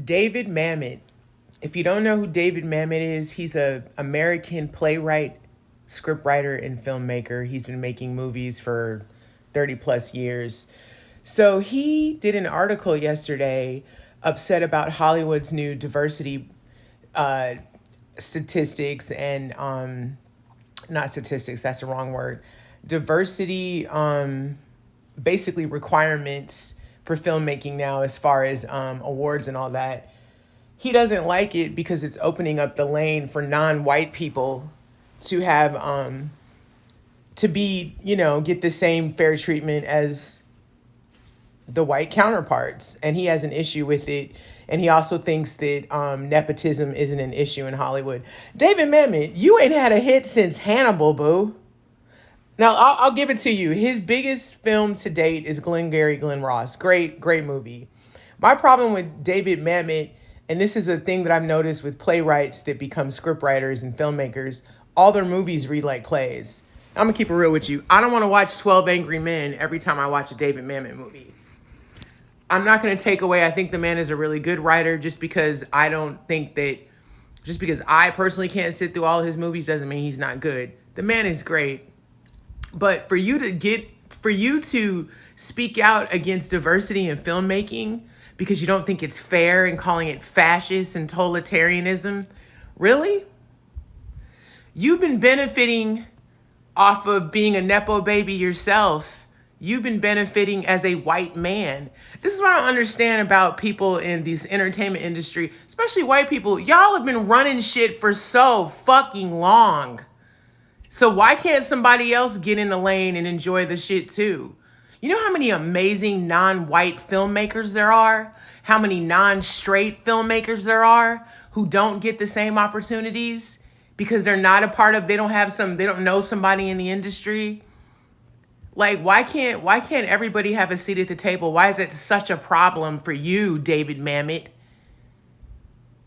David Mamet. If you don't know who David Mamet is, he's a American playwright, scriptwriter, and filmmaker. He's been making movies for 30 plus years. So he did an article yesterday upset about Hollywood's new diversity statistics and not statistics, that's the wrong word. Diversity basically requirements for filmmaking now as far as awards and all that. He doesn't like it because it's opening up the lane for non-white people to have to be, get the same fair treatment as the white counterparts. And he has an issue with it. And he also thinks that nepotism isn't an issue in Hollywood. David Mamet, you ain't had a hit since Hannibal, boo. Now, I'll give it to you. His biggest film to date is Glengarry Glen Ross. Great movie. My problem with David Mamet, and this is a thing that I've noticed with playwrights that become scriptwriters and filmmakers, all their movies read like plays. I'm going to keep it real with you. I don't want to watch 12 Angry Men every time I watch a David Mamet movie. I'm not going to take away, I think the man is a really good writer just because I personally can't sit through all of his movies doesn't mean he's not good. The man is great. But for you to speak out against diversity in filmmaking because you don't think it's fair and calling it fascist and totalitarianism, really? You've been benefiting off of being a Nepo baby yourself. You've been benefiting as a white man. This is what I don't understand about people in this entertainment industry, especially white people. Y'all have been running shit for so fucking long. So why can't somebody else get in the lane and enjoy the shit too? You know how many amazing non-white filmmakers there are? How many non-straight filmmakers there are who don't get the same opportunities because they're not a part of, they don't know somebody in the industry? Like, why can't everybody have a seat at the table? Why is it such a problem for you, David Mamet?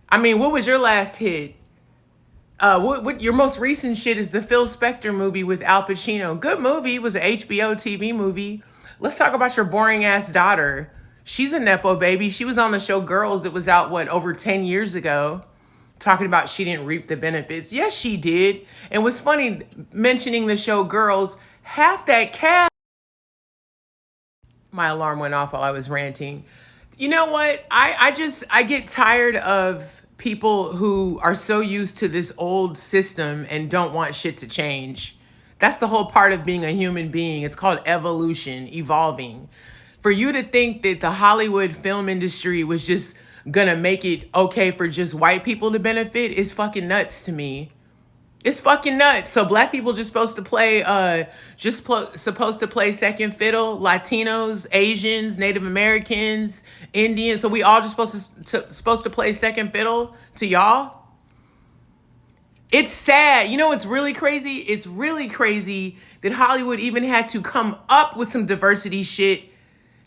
I mean, what was your last hit? What your most recent shit is the Phil Spector movie with Al Pacino. Good movie. It was an HBO TV movie. Let's talk about your boring ass daughter. She's a Nepo baby. She was on the show Girls that was out, over 10 years ago, talking about she didn't reap the benefits. Yes, she did. And what's funny, mentioning the show Girls, half that cast. My alarm went off while I was ranting. You know what? I get tired of people who are so used to this old system and don't want shit to change. That's the whole part of being a human being. It's called evolution, evolving. For you to think that the Hollywood film industry was just gonna make it okay for just white people to benefit is fucking nuts to me. It's fucking nuts. So black people just supposed to play second fiddle, Latinos, Asians, Native Americans, Indians. So we all just supposed to play second fiddle to y'all? It's sad. You know what's really crazy? It's really crazy that Hollywood even had to come up with some diversity shit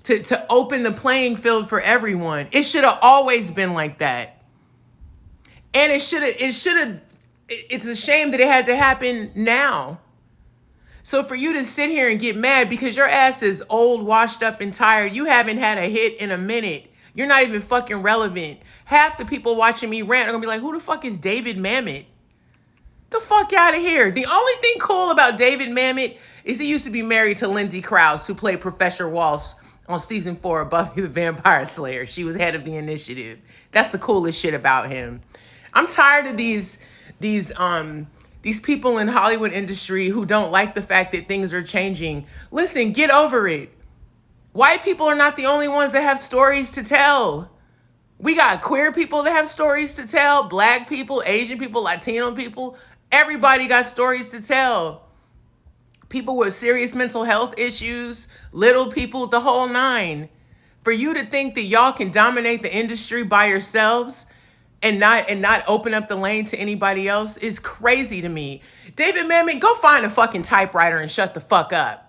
to open the playing field for everyone. It should have always been like that. And it's a shame that it had to happen now. So for you to sit here and get mad because your ass is old, washed up, and tired, you haven't had a hit in a minute. You're not even fucking relevant. Half the people watching me rant are gonna be like, who the fuck is David Mamet? The fuck out of here. The only thing cool about David Mamet is he used to be married to Lindsay Krause, who played Professor Walsh on season 4 of Buffy the Vampire Slayer. She was head of the initiative. That's the coolest shit about him. I'm tired of these people in Hollywood industry who don't like the fact that things are changing. Listen, get over it. White people are not the only ones that have stories to tell. We got queer people that have stories to tell, black people, Asian people, Latino people. Everybody got stories to tell. People with serious mental health issues, little people, the whole nine. For you to think that y'all can dominate the industry by yourselves and not open up the lane to anybody else is crazy to me. David Mamet, go find a fucking typewriter and shut the fuck up.